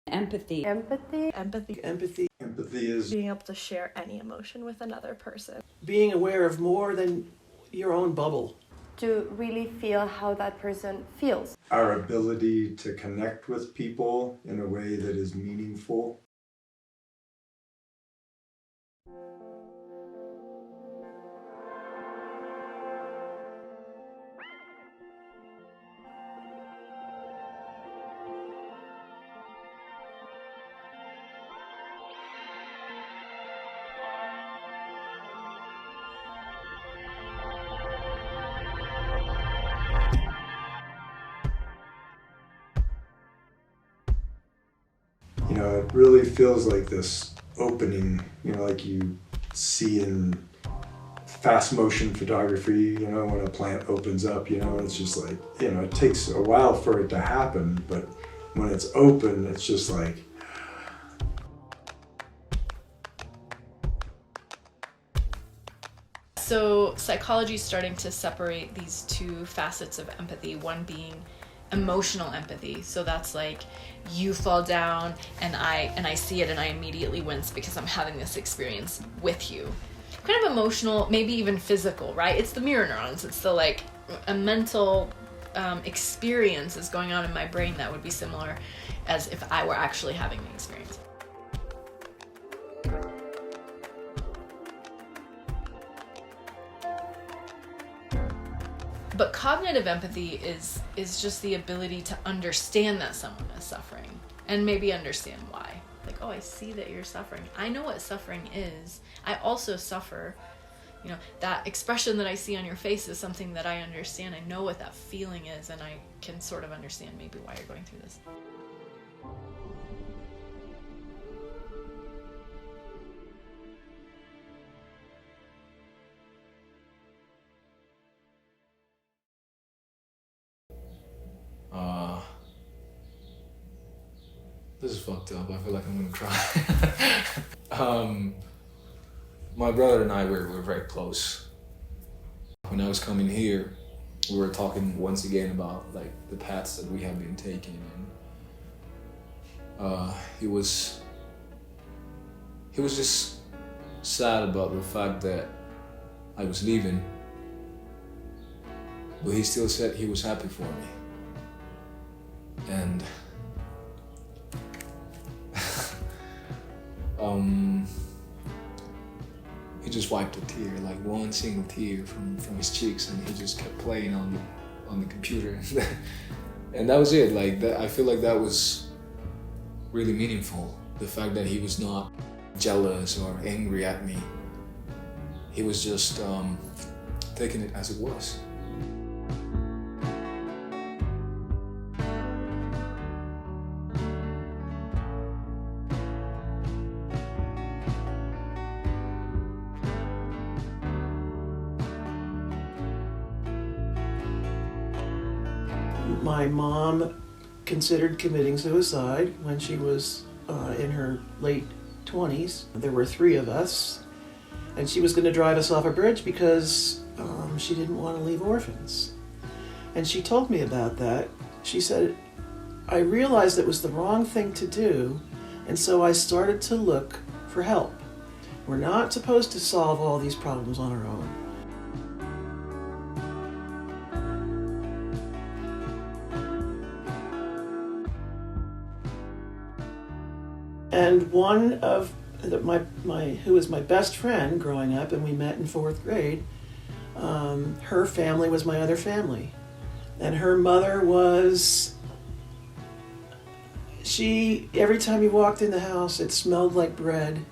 Empathy. Empathy. Empathy. Empathy. Empathy is Being able to share any emotion with another person. Being aware of more than your own bubble. To really feel how that person feels. our ability to connect with people in a way that is meaningful. You know, it really feels like this opening, you know, like you see in fast motion photography, you know, when a plant opens up, you know, it's just like, you know, it takes a while for it to happen, but when it's open, it's just like, So psychology is starting to separate these two facets of empathy, one being emotional empathy. So that's like you fall down and I see it and I immediately wince because I'm having this experience with you. Kind of emotional, maybe even physical, right? It's the mirror neurons. It's the like a mental experience is going on in my brain that would be similar as if I were actually having the experience. But cognitive empathy is just the ability to understand that someone is suffering and maybe understand why. Like, oh, I see that you're suffering. I know what suffering is. I also suffer. You know, that expression that I see on your face is something that I understand. I know what that feeling is, and I can sort of understand maybe why you're going through this. This is fucked up. I feel like I'm gonna cry. My brother and I were very close. When I was coming here, we were talking once again about like the paths that we have been taking, and he was just sad about the fact that I was leaving, but he still said he was happy for me. And he just wiped a tear, like one single tear from his cheeks, and he just kept playing on the computer. And that was it. Like that, I feel like that was really meaningful. The fact that he was not jealous or angry at me. He was just taking it as it was. My mom considered committing suicide when she was in her late 20s. There were 3 of us, and she was going to drive us off a bridge because she didn't want to leave orphans. And she told me about that. She said, I realized it was the wrong thing to do, and so I started to look for help. We're not supposed to solve all these problems on our own. And one of who was my best friend growing up, and we met in 4th grade, her family was my other family. And her mother was, every time you walked in the house, it smelled like bread.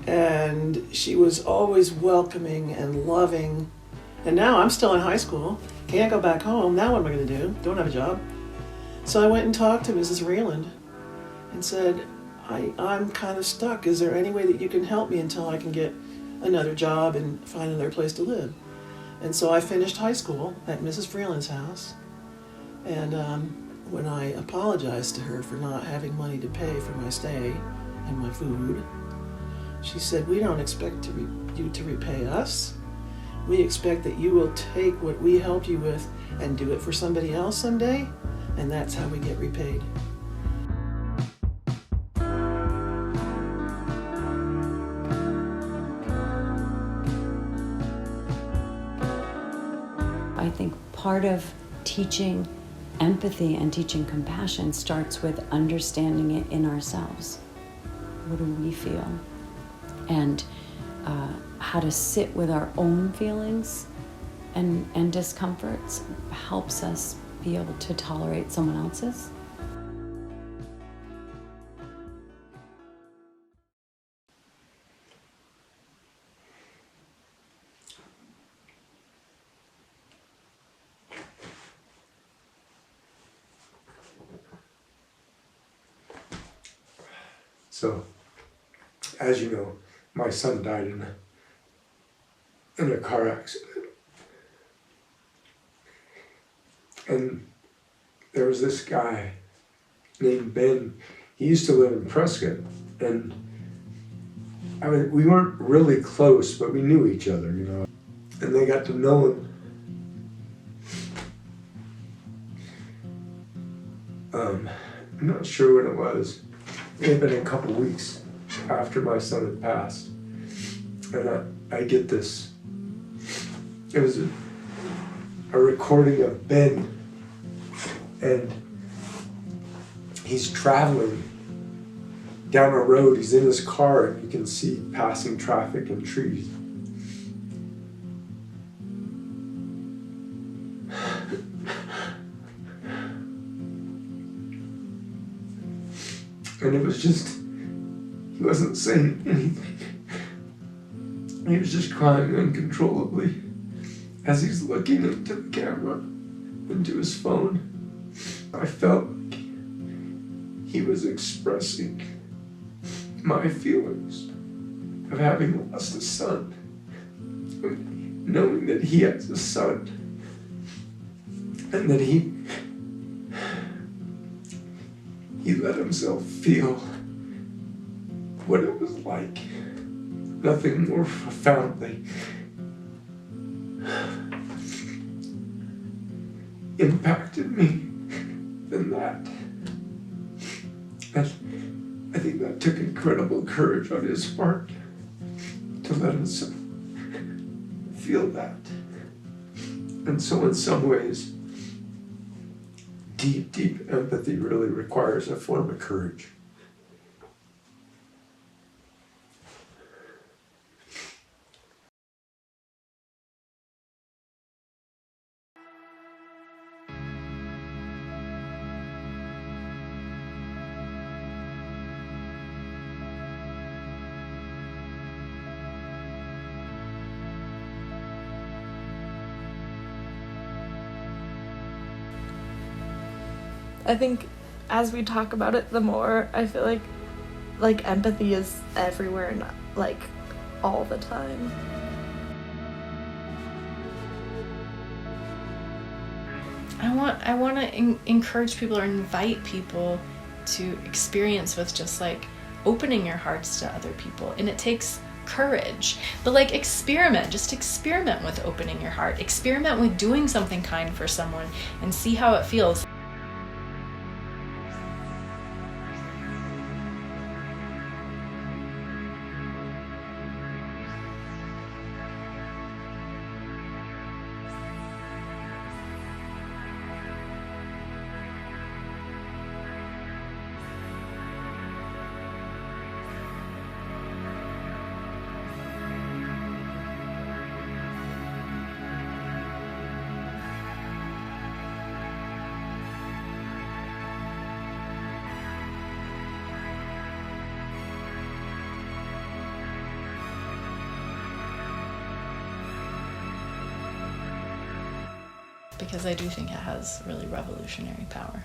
And she was always welcoming and loving. And now I'm still in high school, can't go back home. Now what am I going to do? Don't have a job. So I went and talked to Mrs. Vreeland and said, I'm kind of stuck. Is there any way that you can help me until I can get another job and find another place to live? And so I finished high school at Mrs. Vreeland's house. And when I apologized to her for not having money to pay for my stay and my food, she said, we don't expect you to repay us. We expect that you will take what we helped you with and do it for somebody else someday, and that's how we get repaid. part of teaching empathy and teaching compassion starts with understanding it in ourselves. What do we feel? And how to sit with our own feelings and discomforts helps us be able to tolerate someone else's. So, as you know, my son died in a car accident. And there was this guy named Ben. He used to live in Prescott. And I mean, we weren't really close, but we knew each other, you know. And they got to know him. I'm not sure when it was. It had been a couple weeks after my son had passed. And I get this. It was a recording of Ben. And he's traveling down a road. He's in his car and you can see passing traffic and trees. And it was just, he wasn't saying anything. He was just crying uncontrollably as he's looking into the camera, into his phone. I felt like he was expressing my feelings of having lost a son, knowing that he has a son, and that he let himself feel what it was like. Nothing more profoundly impacted me than that. And I think that took incredible courage on his part to let himself feel that. And so in some ways, deep empathy really requires a form of courage. I think as we talk about it, the more I feel like empathy is everywhere and like all the time. I want to encourage people or invite people to experience with just like opening your hearts to other people, and it takes courage, but like experiment with opening your heart, experiment with doing something kind for someone and see how it feels. Because I do think it has really revolutionary power.